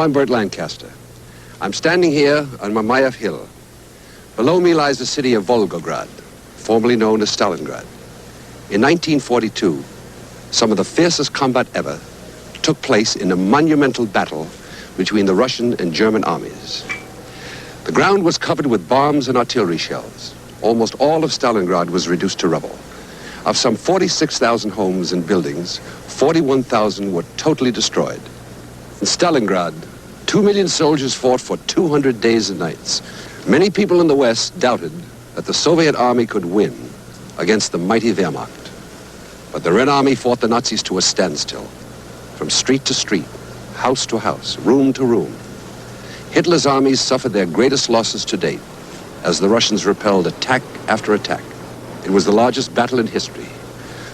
I'm Bert Lancaster. I'm standing here on Mamayev Hill. Below me lies the city of Volgograd, formerly known as Stalingrad. In 1942, some of the fiercest combat ever took place in a monumental battle between the Russian and German armies. The ground was covered with bombs and artillery shells. Almost all of Stalingrad was reduced to rubble. Of some 46,000 homes and buildings, 41,000 were totally destroyed. In Stalingrad, 2 million soldiers fought for 200 days and nights. Many people in the West doubted that the Soviet army could win against the mighty Wehrmacht. But the Red Army fought the Nazis to a standstill. From street to street, house to house, room to room. Hitler's armies suffered their greatest losses to date as the Russians repelled attack after attack. It was the largest battle in history.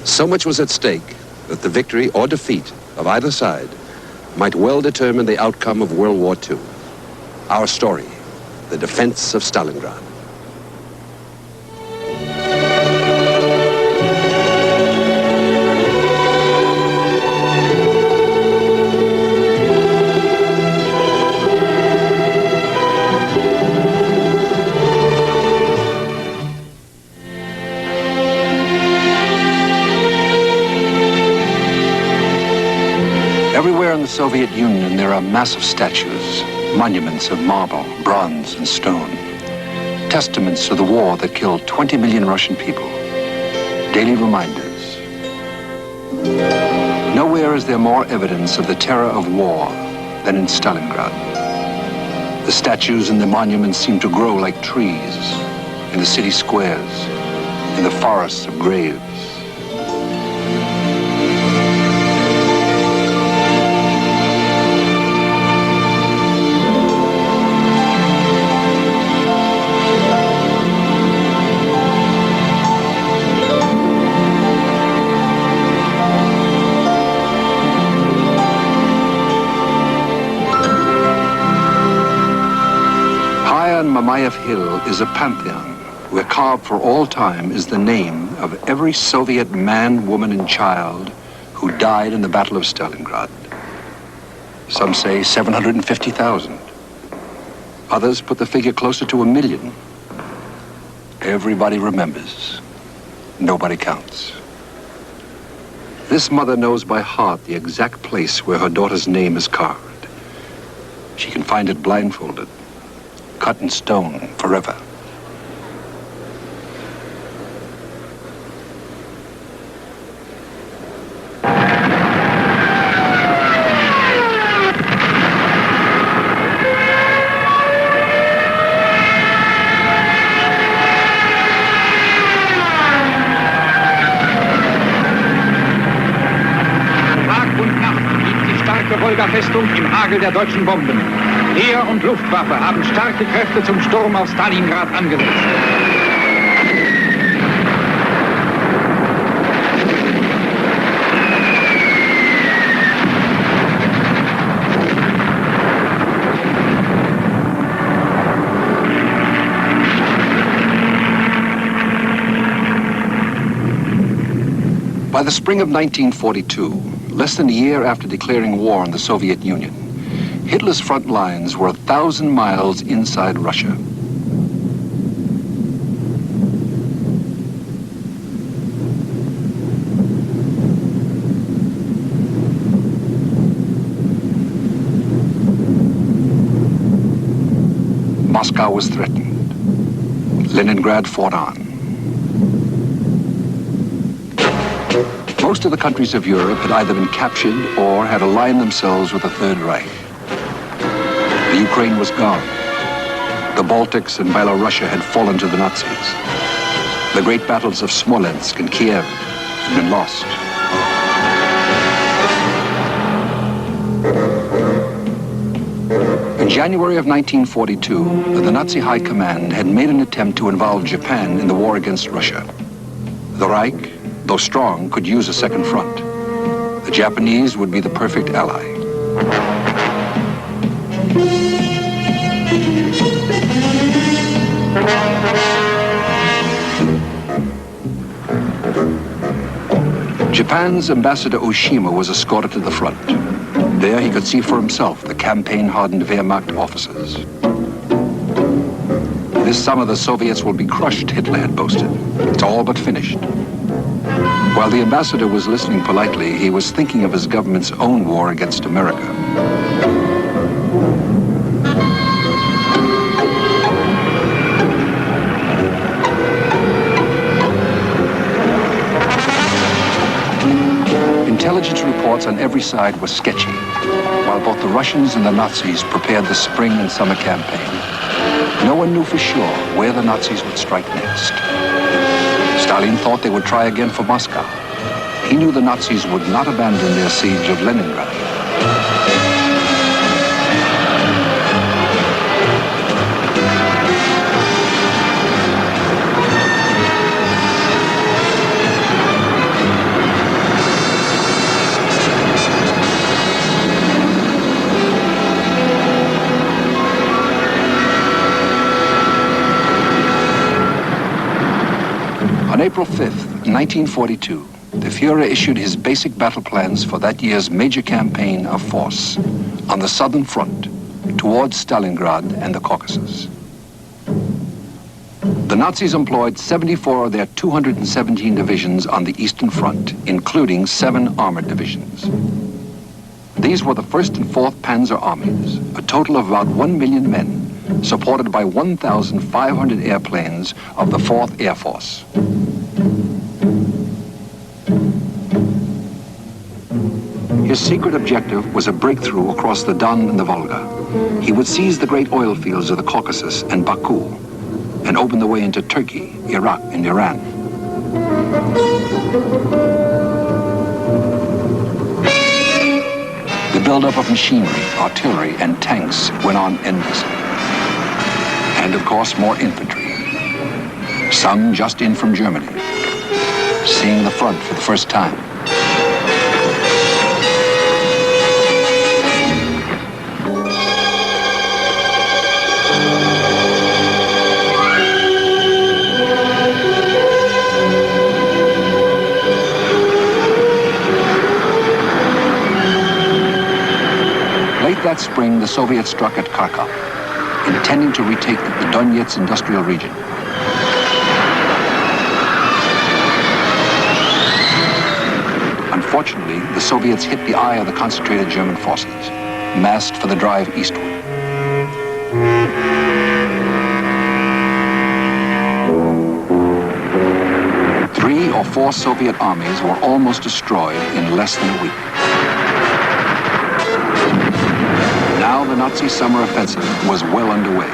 So much was at stake that the victory or defeat of either side might well determine the outcome of World War II. Our story, the defense of Stalingrad. Everywhere in the Soviet Union, there are massive statues, monuments of marble, bronze, and stone, testaments to the war that killed 20 million Russian people, daily reminders. Nowhere is there more evidence of the terror of war than in Stalingrad. The statues and the monuments seem to grow like trees in the city squares, in the forests of graves. Mamayev Hill is a pantheon where carved for all time is the name of every Soviet man, woman, and child who died in the Battle of Stalingrad. Some say 750,000. Others put the figure closer to 1 million. Everybody remembers. Nobody counts. This mother knows by heart the exact place where her daughter's name is carved. She can find it blindfolded, cut in stone forever. Tag und Nacht liegt die starke Wolga-Festung im Hagel der deutschen Bomben. Heer und Luftwaffe haben starke Kräfte zum Sturm auf Stalingrad angesetzt. By the spring of 1942, less than a year after declaring war on the Soviet Union, Hitler's front lines were 1,000 miles inside Russia. Moscow was threatened. Leningrad fought on. Most of the countries of Europe had either been captured or had aligned themselves with the Third Reich. The Ukraine was gone. The Baltics and Belarusia had fallen to the Nazis. The great battles of Smolensk and Kiev had been lost. In January of 1942, the Nazi High Command had made an attempt to involve Japan in the war against Russia. The Reich, though strong, could use a second front. The Japanese would be the perfect ally. Japan's ambassador Oshima was escorted to the front. There he could see for himself the campaign-hardened Wehrmacht officers. This summer the Soviets will be crushed, Hitler had boasted. It's all but finished. While the ambassador was listening politely, he was thinking of his government's own war against America. Intelligence reports on every side were sketchy, while both the Russians and the Nazis prepared the spring and summer campaign. No one knew for sure where the Nazis would strike next. Stalin thought they would try again for Moscow. He knew the Nazis would not abandon their siege of Leningrad. On April 5th, 1942, the Fuhrer issued his basic battle plans for that year's major campaign of force on the southern front towards Stalingrad and the Caucasus. The Nazis employed 74 of their 217 divisions on the Eastern Front, including 7 armored divisions. These were the 1st and 4th Panzer Armies, a total of about 1 million men, supported by 1,500 airplanes of the 4th Air Force. His secret objective was a breakthrough across the Don and the Volga. He would seize the great oil fields of the Caucasus and Baku and open the way into Turkey, Iraq, and Iran. The buildup of machinery, artillery, and tanks went on endlessly. And of course, more infantry. Some just in from Germany, seeing the front for the first time. Late that spring, the Soviets struck at Kharkov, intending to retake the Donetsk industrial region. Unfortunately, the Soviets hit the eye of the concentrated German forces, massed for the drive eastward. Three or four Soviet armies were almost destroyed in less than a week. Now the Nazi summer offensive was well underway.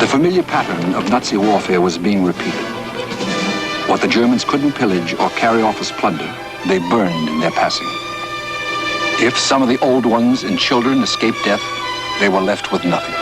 The familiar pattern of Nazi warfare was being repeated. What the Germans couldn't pillage or carry off as plunder, they burned in their passing. If some of the old ones and children escaped death, they were left with nothing.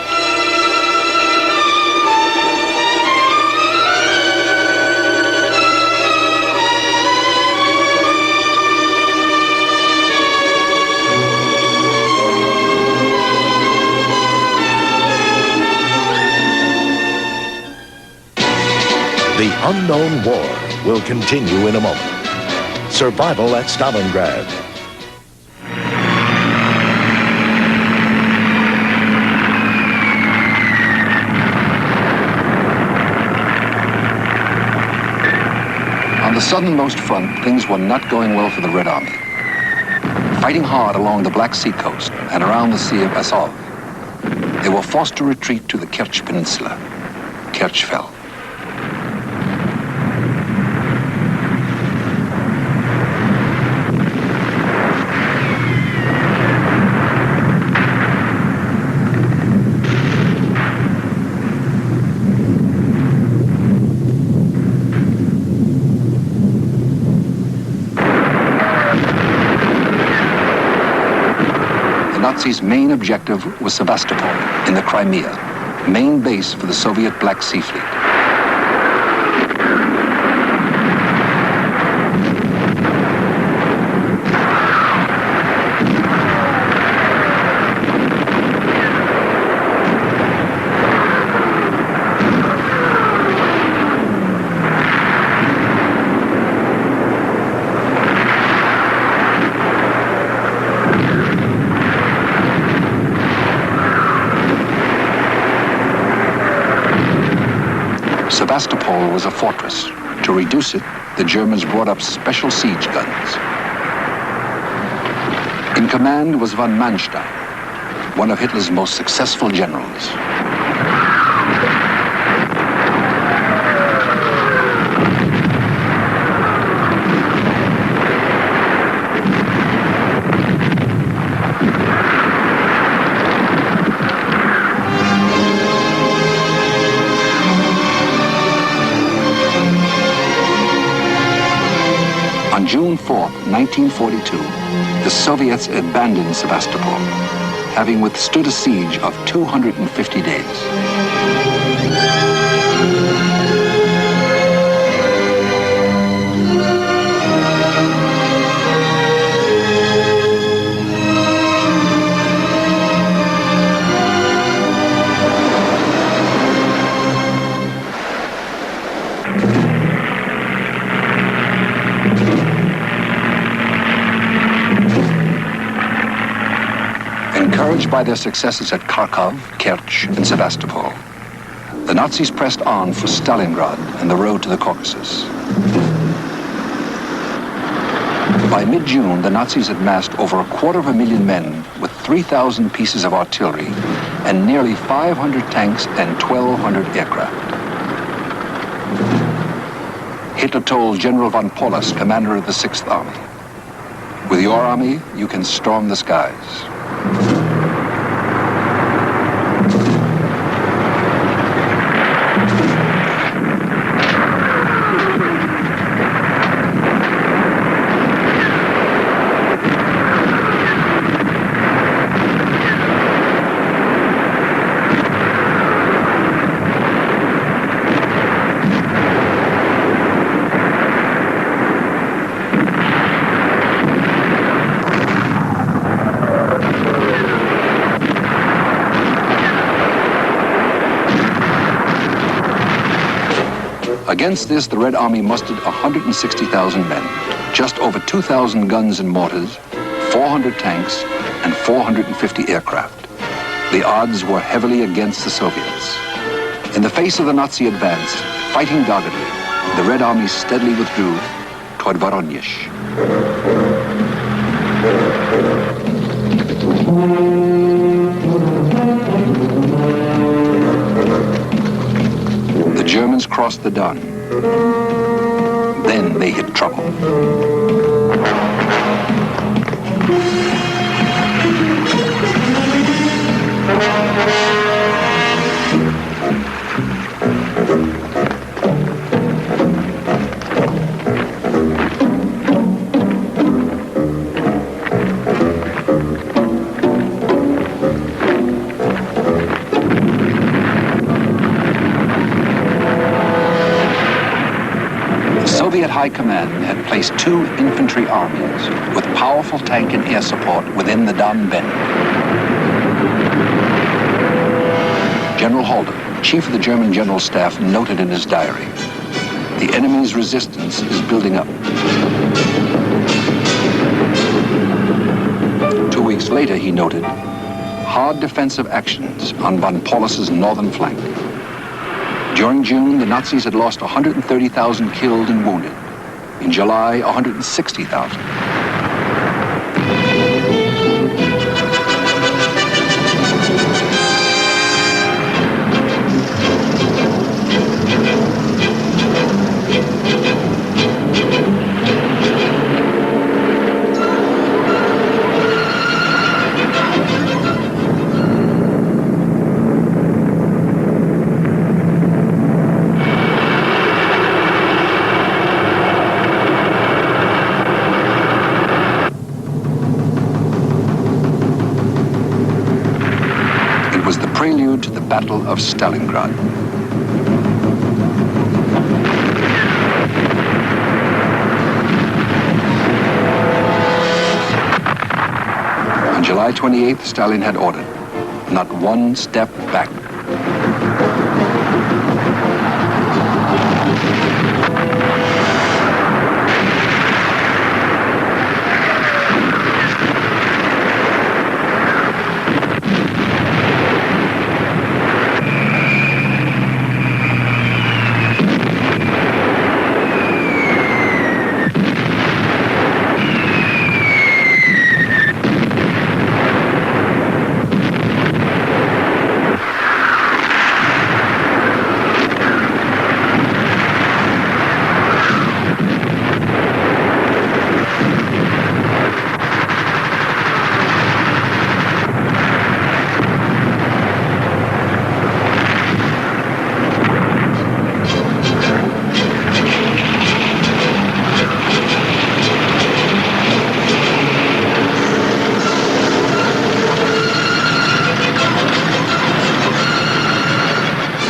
The unknown war will continue in a moment. Survival at Stalingrad. On the southernmost front, things were not going well for the Red Army. Fighting hard along the Black Sea coast and around the Sea of Azov, they were forced to retreat to the Kerch Peninsula. Kerch fell. Nazis' main objective was Sevastopol in the Crimea, main base for the Soviet Black Sea Fleet. Sevastopol was a fortress. To reduce it, the Germans brought up special siege guns. In command was von Manstein, one of Hitler's most successful generals. On June 4, 1942, the Soviets abandoned Sevastopol, having withstood a siege of 250 days. Encouraged by their successes at Kharkov, Kerch, and Sevastopol, the Nazis pressed on for Stalingrad and the road to the Caucasus. By mid-June, the Nazis had massed over 250,000 men with 3,000 pieces of artillery and nearly 500 tanks and 1,200 aircraft. Hitler told General von Paulus, commander of the 6th Army, "With your army, you can storm the skies." Against this, the Red Army mustered 160,000 men, just over 2,000 guns and mortars, 400 tanks, and 450 aircraft. The odds were heavily against the Soviets. In the face of the Nazi advance, fighting doggedly, the Red Army steadily withdrew toward Voronezh. The Germans crossed the Don. Then they hit trouble. Soviet High Command had placed 2 infantry armies with powerful tank and air support within the Don Bend. General Halder, chief of the German General Staff, noted in his diary, "The enemy's resistance is building up." 2 weeks later, he noted, "Hard defensive actions on von Paulus's northern flank." During June, the Nazis had lost 130,000 killed and wounded. In July, 160,000. prelude to the Battle of Stalingrad. On July 28th, Stalin had ordered, not one step back.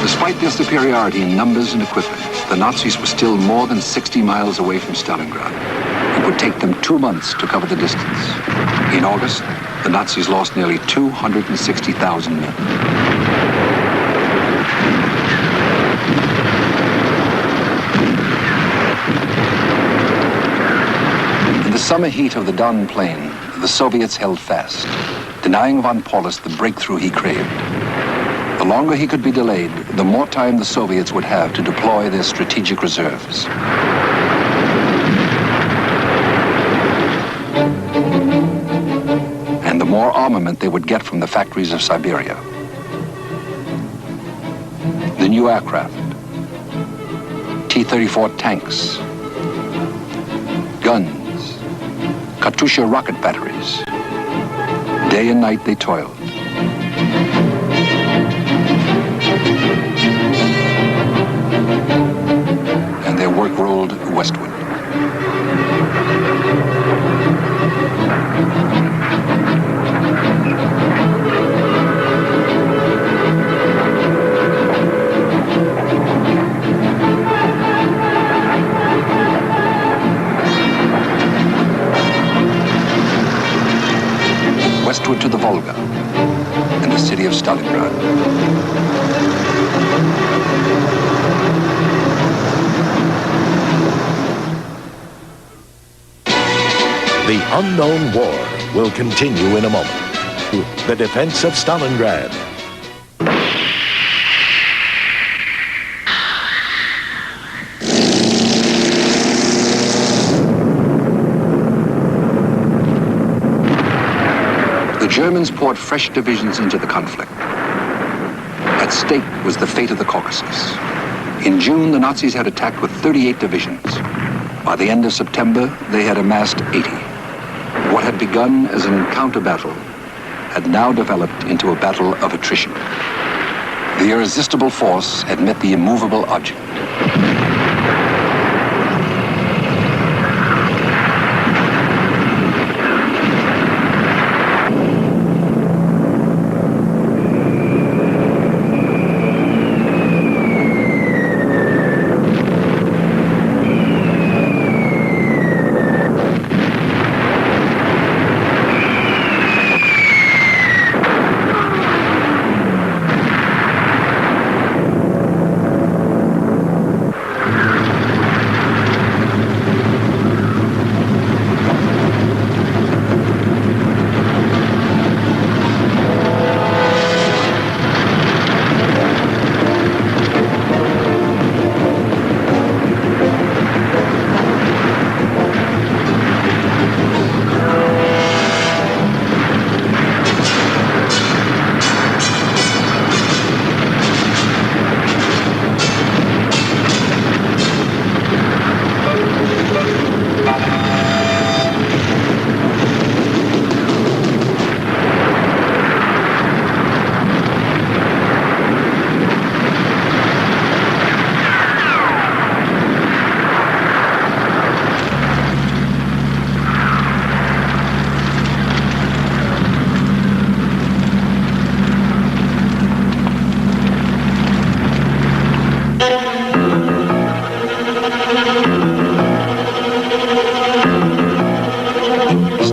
Despite their superiority in numbers and equipment, the Nazis were still more than 60 miles away from Stalingrad. It would take them 2 months to cover the distance. In August, the Nazis lost nearly 260,000 men. In the summer heat of the Don Plain, the Soviets held fast, denying von Paulus the breakthrough he craved. The longer he could be delayed, the more time the Soviets would have to deploy their strategic reserves. And the more armament they would get from the factories of Siberia. The new aircraft, T-34 tanks, guns, Katyusha rocket batteries. Day and night they toiled. And their work rolled westward. Westward to the Volga and the city of Stalingrad. The unknown war will continue in a moment. The defense of Stalingrad. The Germans poured fresh divisions into the conflict. At stake was the fate of the Caucasus. In June, the Nazis had attacked with 38 divisions. By the end of September, they had amassed 80. What had begun as an encounter battle had now developed into a battle of attrition. The irresistible force had met the immovable object.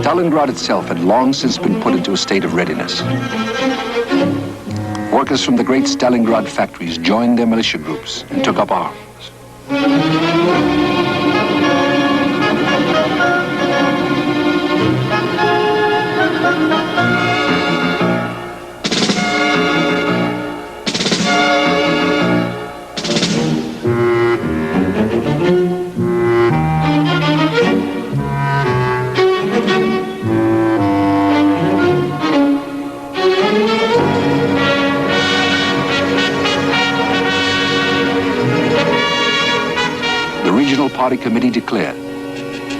Stalingrad itself had long since been put into a state of readiness. Workers from the great Stalingrad factories joined their militia groups and took up arms. Party committee declared,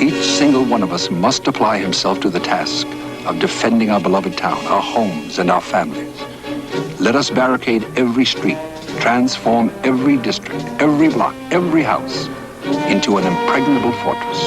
each single one of us must apply himself to the task of defending our beloved town, our homes, and our families. Let us barricade every street, transform every district, every block, every house into an impregnable fortress.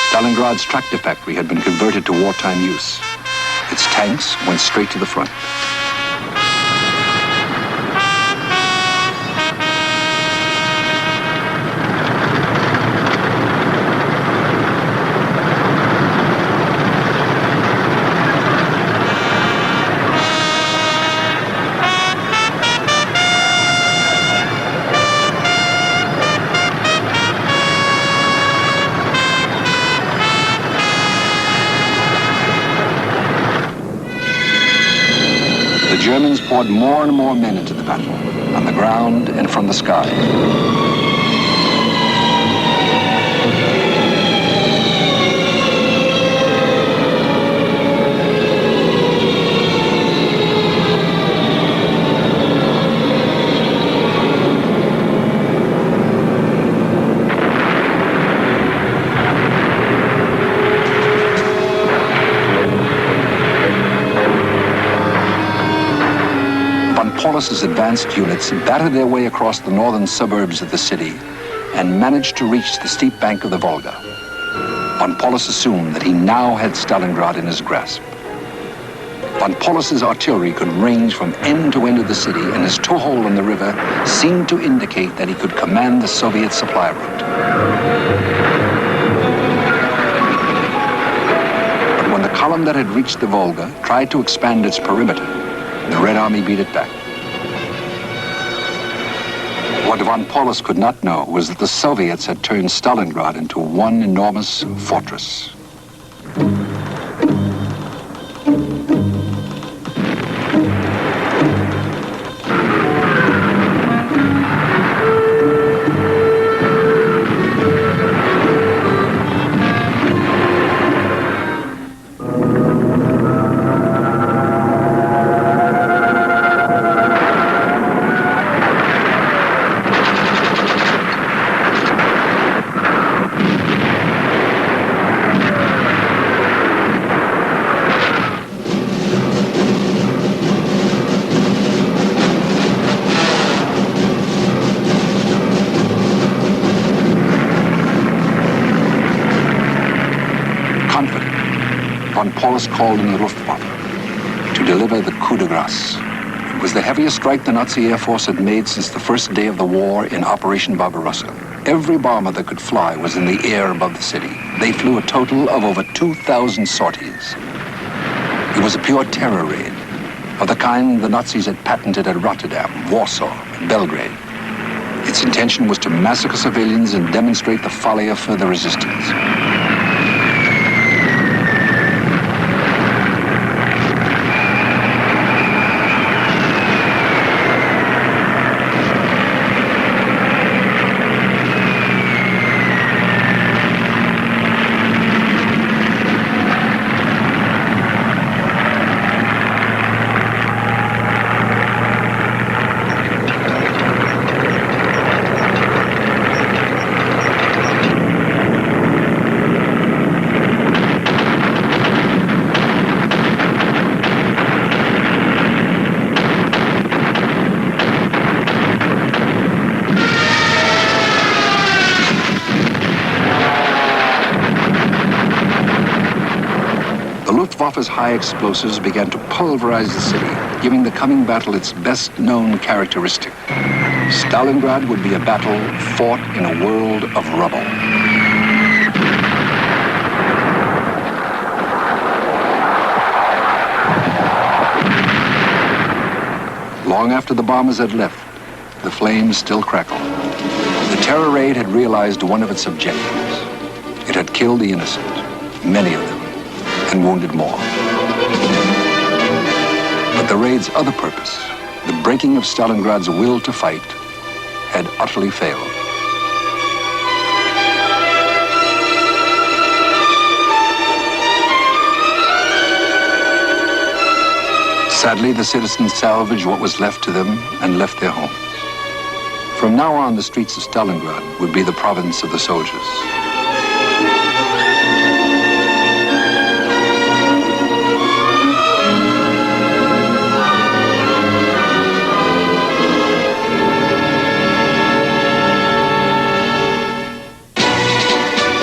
Stalingrad's tractor factory had been converted to wartime use. Its tanks went straight to the front. The Germans poured more and more men into the battle, on the ground and from the sky. Paulus's advanced units battered their way across the northern suburbs of the city and managed to reach the steep bank of the Volga. Von Paulus assumed that he now had Stalingrad in his grasp. Von Paulus's artillery could range from end to end of the city, and his toehold on the river seemed to indicate that he could command the Soviet supply route. But when the column that had reached the Volga tried to expand its perimeter, the Red Army beat it back. What von Paulus could not know was that the Soviets had turned Stalingrad into one enormous fortress. Von Paulus called in the Luftwaffe to deliver the coup de grace. It was the heaviest strike the Nazi Air Force had made since the first day of the war in Operation Barbarossa. Every bomber that could fly was in the air above the city. They flew a total of over 2,000 sorties. It was a pure terror raid, of the kind the Nazis had patented at Rotterdam, Warsaw, and Belgrade. Its intention was to massacre civilians and demonstrate the folly of further resistance. Luftwaffe's high explosives began to pulverize the city, giving the coming battle its best-known characteristic. Stalingrad would be a battle fought in a world of rubble. Long after the bombers had left, the flames still crackled. The terror raid had realized one of its objectives. It had killed the innocent, many of them, and wounded more. But the raid's other purpose, the breaking of Stalingrad's will to fight, had utterly failed. Sadly, the citizens salvaged what was left to them and left their homes. From now on, the streets of Stalingrad would be the province of the soldiers.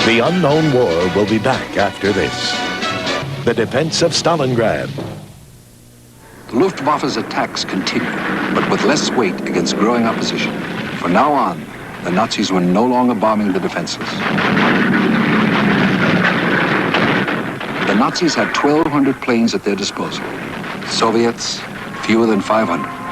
The unknown war will be back after this. The defense of Stalingrad. The Luftwaffe's attacks continued, but with less weight against growing opposition. From now on, the Nazis were no longer bombing the defenses. The Nazis had 1,200 planes at their disposal. Soviets, fewer than 500.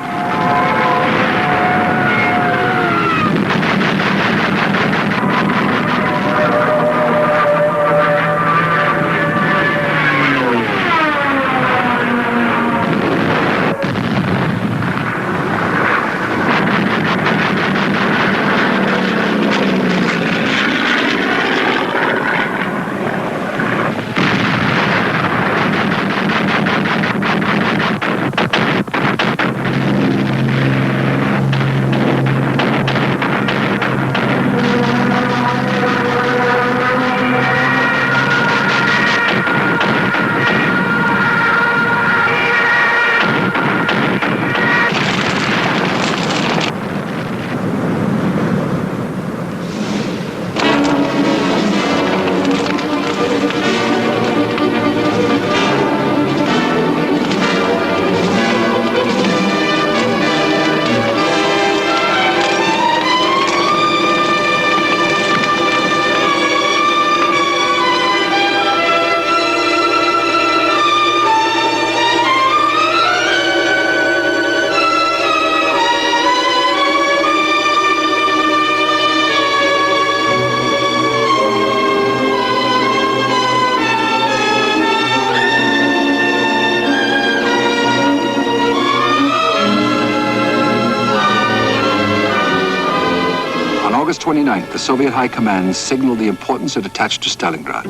August 29th, the Soviet High Command signaled the importance it attached to Stalingrad.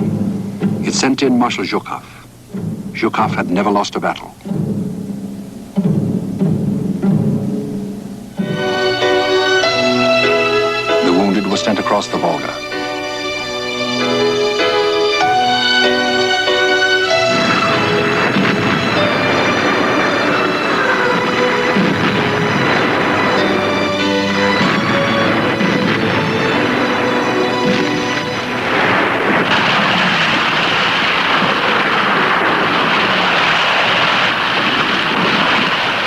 It sent in Marshal Zhukov. Zhukov had never lost a battle. The wounded were sent across the Volga.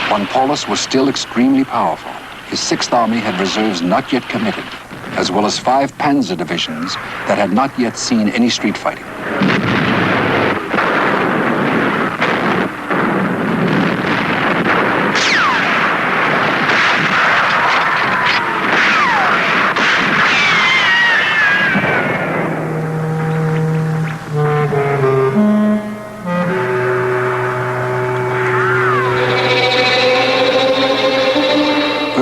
Von Paulus was still extremely powerful. His 6th Army had reserves not yet committed, as well as 5 panzer divisions that had not yet seen any street fighting.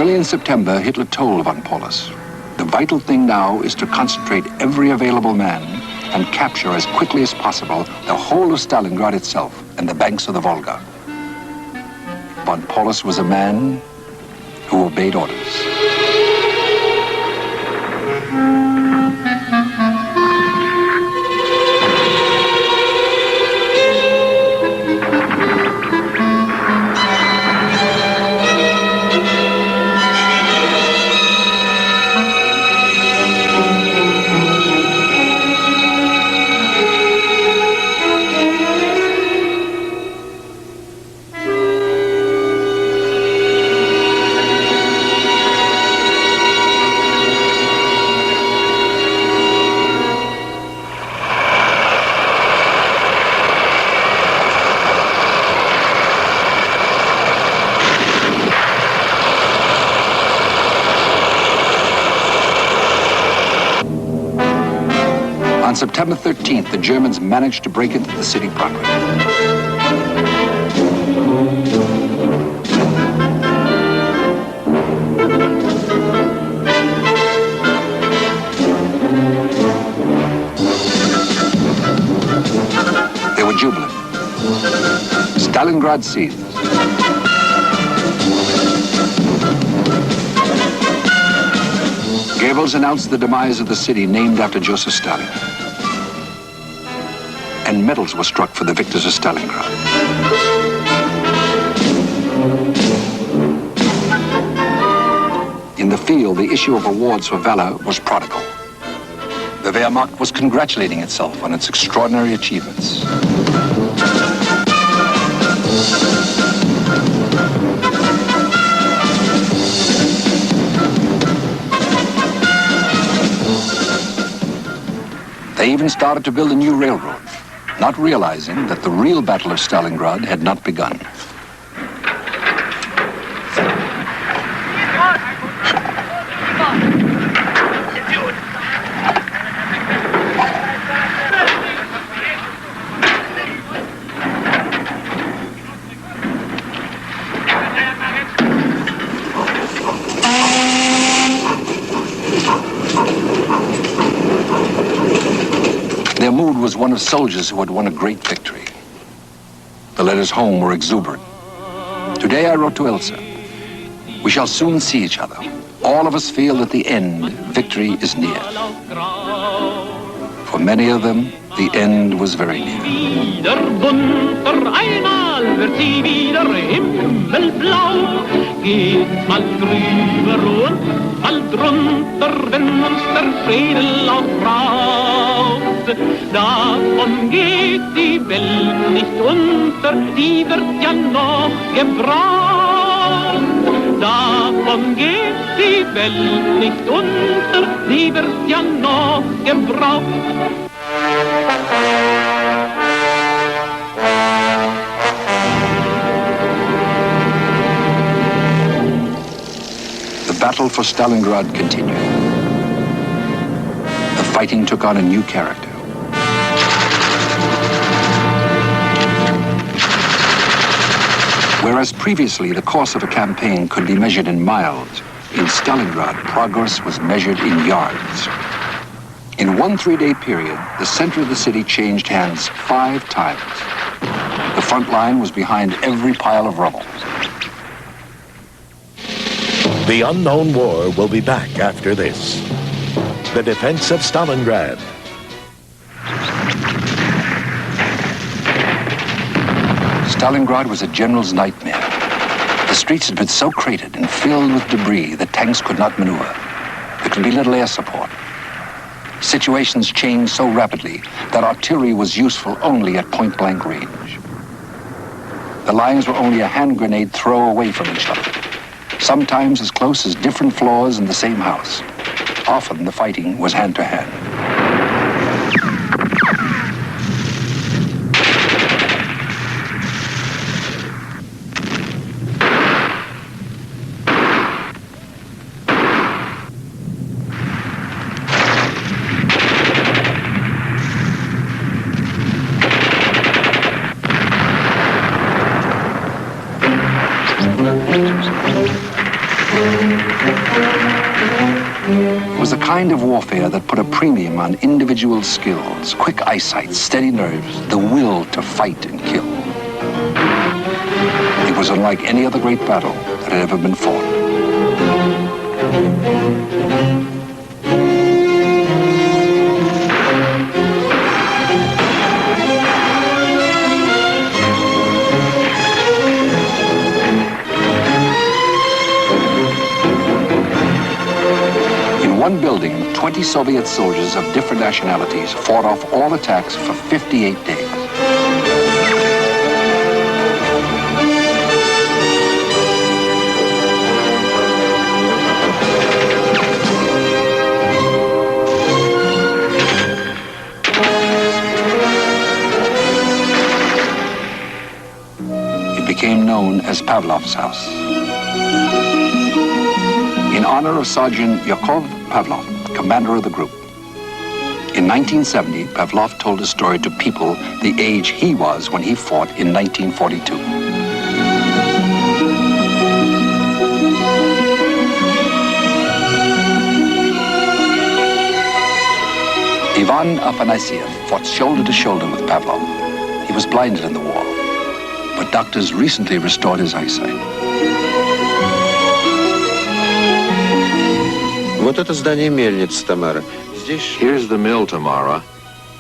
In September, Hitler told von Paulus, the vital thing now is to concentrate every available man and capture as quickly as possible the whole of Stalingrad itself and the banks of the Volga. Von Paulus was a man who obeyed orders. On September 13th, the Germans managed to break into the city proper. They were jubilant. Stalingrad seized. Goebbels announced the demise of the city named after Joseph Stalin. And medals were struck for the victors of Stalingrad. In the field, the issue of awards for valor was prodigal. The Wehrmacht was congratulating itself on its extraordinary achievements. They even started to build a new railroad, not realizing that the real Battle of Stalingrad had not begun. Their mood was one of soldiers who had won a great victory. The letters home were exuberant. Today I wrote to Elsa, we shall soon see each other. All of us feel that the end, victory, is near. For many of them, the end was very near. Davon geht die Welt nicht unter, die wird ja noch gebraucht. Davon geht die Welt nicht unter, die wird ja noch gebraucht. The battle for Stalingrad continued. The fighting took on a new character. Whereas previously the course of a campaign could be measured in miles, in Stalingrad progress was measured in yards. In one 3-day period, the center of the city changed hands 5 times. The front line was behind every pile of rubble. The unknown war will be back after this. The defense of Stalingrad. Stalingrad was a general's nightmare. The streets had been so cratered and filled with debris that tanks could not maneuver. There could be little air support. Situations changed so rapidly that artillery was useful only at point-blank range. The lines were only a hand grenade throw away from each other, sometimes as close as different floors in the same house. Often the fighting was hand-to-hand. It was a kind of warfare that put a premium on individual skills, quick eyesight, steady nerves, the will to fight and kill. It was unlike any other great battle that had ever been fought. In one building, 20 Soviet soldiers of different nationalities fought off all attacks for 58 days. It became known as Pavlov's house. In honor of Sergeant Yakov Pavlov, commander of the group. In 1970, Pavlov told his story to people the age he was when he fought in 1942. Ivan Afanasyev fought shoulder to shoulder with Pavlov. He was blinded in the war, but doctors recently restored his eyesight. Вот это здание мельницы, Тамара. Here's the mill, Tamara.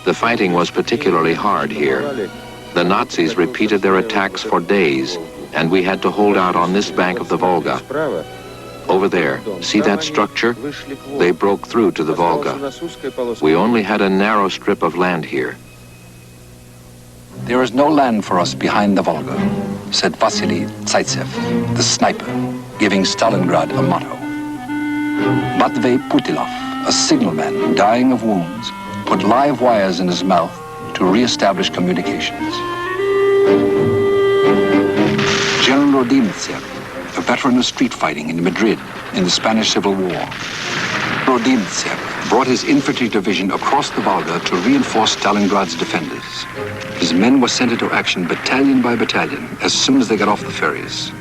The fighting was particularly hard here. The Nazis repeated their attacks for days, and we had to hold out on this bank of the Volga. Over there, see that structure? They broke through to the Volga. We only had a narrow strip of land here. There is no land for us behind the Volga, said Vasily Zaitsev, the sniper, giving Stalingrad a motto. Matvey Putilov, a signalman dying of wounds, put live wires in his mouth to re-establish communications. General Rodimtsev, a veteran of street fighting in Madrid in the Spanish Civil War. Rodimtsev brought his infantry division across the Volga to reinforce Stalingrad's defenders. His men were sent into action battalion by battalion as soon as they got off the ferries.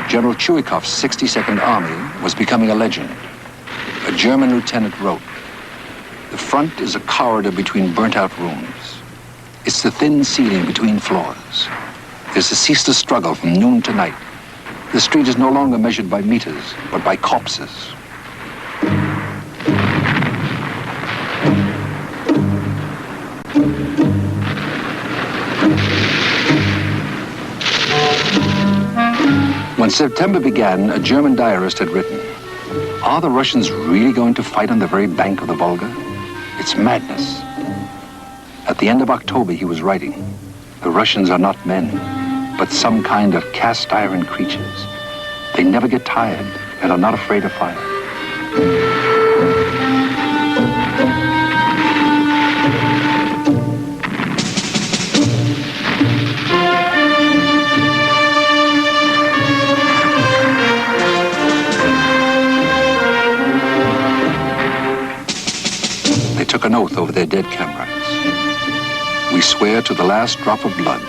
General Chuikov's 62nd Army was becoming a legend. A German lieutenant wrote, "The front is a corridor between burnt-out rooms. It's the thin ceiling between floors. There's a ceaseless struggle from noon to night. The street is no longer measured by meters, but by corpses." When September began, a German diarist had written, "Are the Russians really going to fight on the very bank of the Volga? It's madness." At the end of October, he was writing, "The Russians are not men, but some kind of cast iron creatures. They never get tired and are not afraid of fire." They took an oath over their dead comrades. "We swear to the last drop of blood,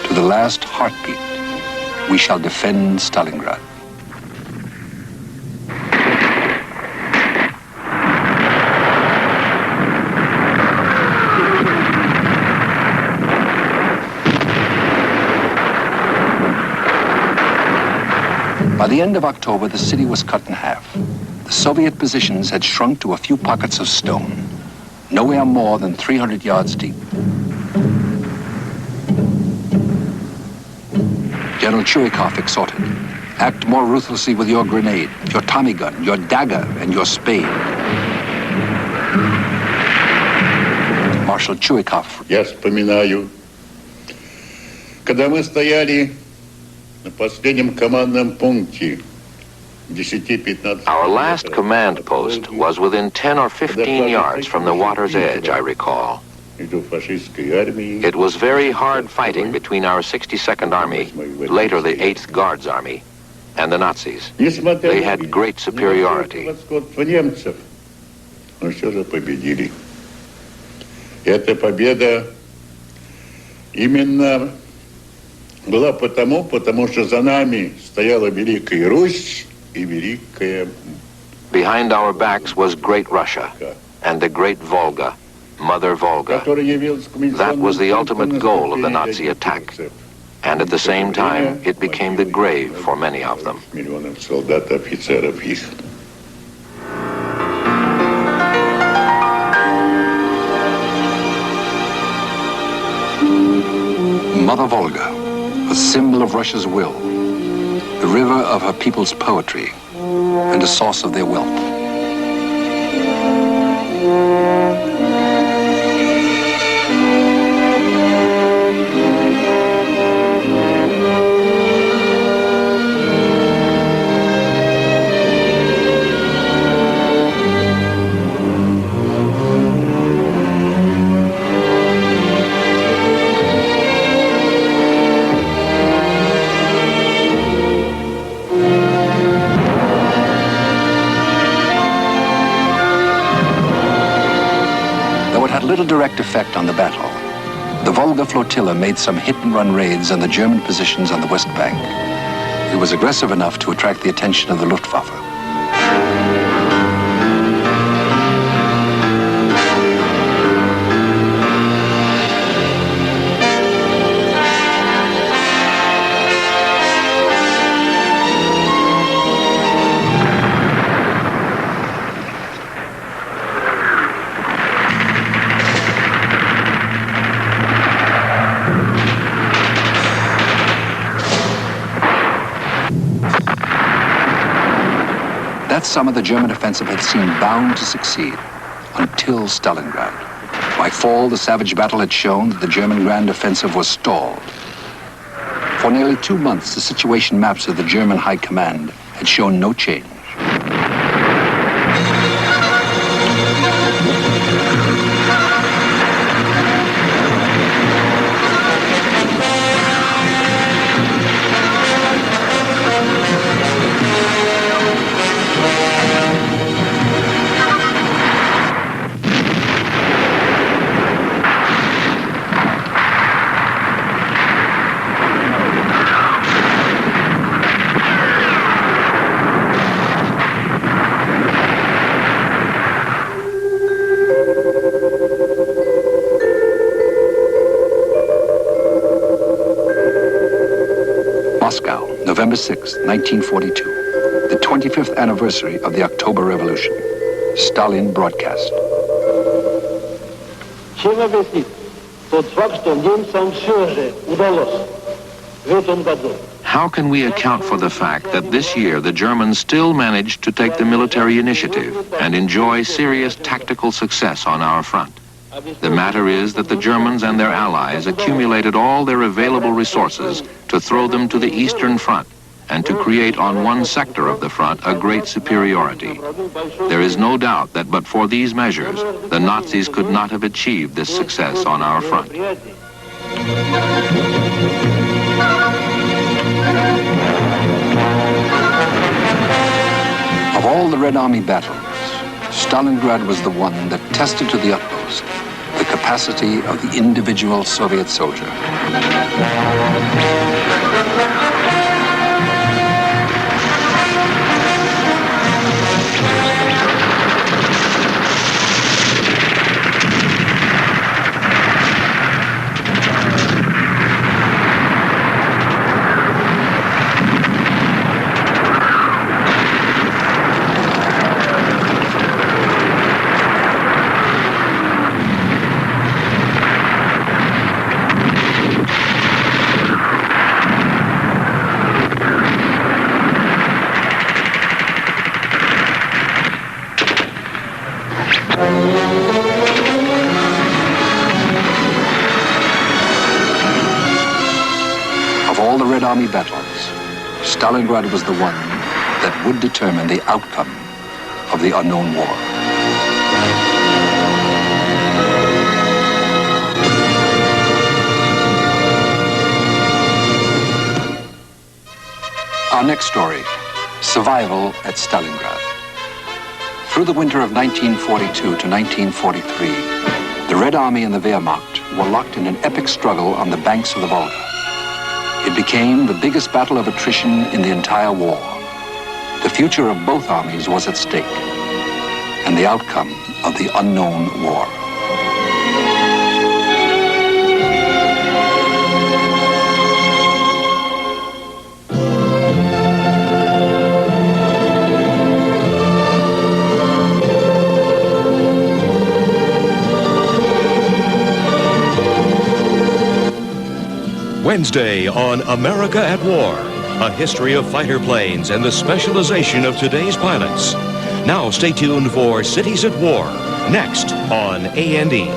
to the last heartbeat, we shall defend Stalingrad." By the end of October, the city was cut in half. The Soviet positions had shrunk to a few pockets of stone, nowhere more than 300 yards deep. General Chuikov exhorted, "Act more ruthlessly with your grenade, your Tommy gun, your dagger, and your spade." Marshal Chuikov. Я вспоминаю, когда мы стояли на последнем командном пункте 10-15. Our last command post was within 10 or 15 yards from the water's edge, I recall. It was very hard fighting between our 62nd Army, later the 8th Guards Army, and the Nazis. They had great superiority. Но все же победили. Эта победа именно была потому что за нами стояла Великая Русь и Великая... Behind our backs was Great Russia and the Great Volga, Mother Volga. That was the ultimate goal of the Nazi attack. And at the same time, it became the grave for many of them. Миллионов солдат, офицеров их. Mother Volga, a symbol of Russia's will, the river of her people's poetry, and a source of their wealth. little direct effect on the battle, the Volga flotilla made some hit-and-run raids on the German positions on the West Bank. It was aggressive enough to attract the attention of the Luftwaffe. That summer, the German offensive had seemed bound to succeed until Stalingrad. By fall, the savage battle had shown that the German grand offensive was stalled. For nearly 2 months, the situation maps of the German High Command had shown no change. Moscow, November 6, 1942, the 25th anniversary of the October Revolution. Stalin broadcast. Чем объяснить тот факт, что немцам все же удалось в этом году? How can we account for the fact that this year the Germans still managed to take the military initiative and enjoy serious tactical success on our front? The matter is that the Germans and their allies accumulated all their available resources to throw them to the Eastern Front and to create on one sector of the front a great superiority. There is no doubt that but for these measures, the Nazis could not have achieved this success on our front. Of all the Red Army battles, Stalingrad was the one that tested to the utmost the capacity of the individual Soviet soldier. Red Army battles, Stalingrad was the one that would determine the outcome of the unknown war. Our next story, survival at Stalingrad. Through the winter of 1942 to 1943, the Red Army and the Wehrmacht were locked in an epic struggle on the banks of the Volga. It became the biggest battle of attrition in the entire war. The future of both armies was at stake, and the outcome of the unknown war. Wednesday on America at War, a history of fighter planes and the specialization of today's pilots. Now stay tuned for Cities at War, next on A&E.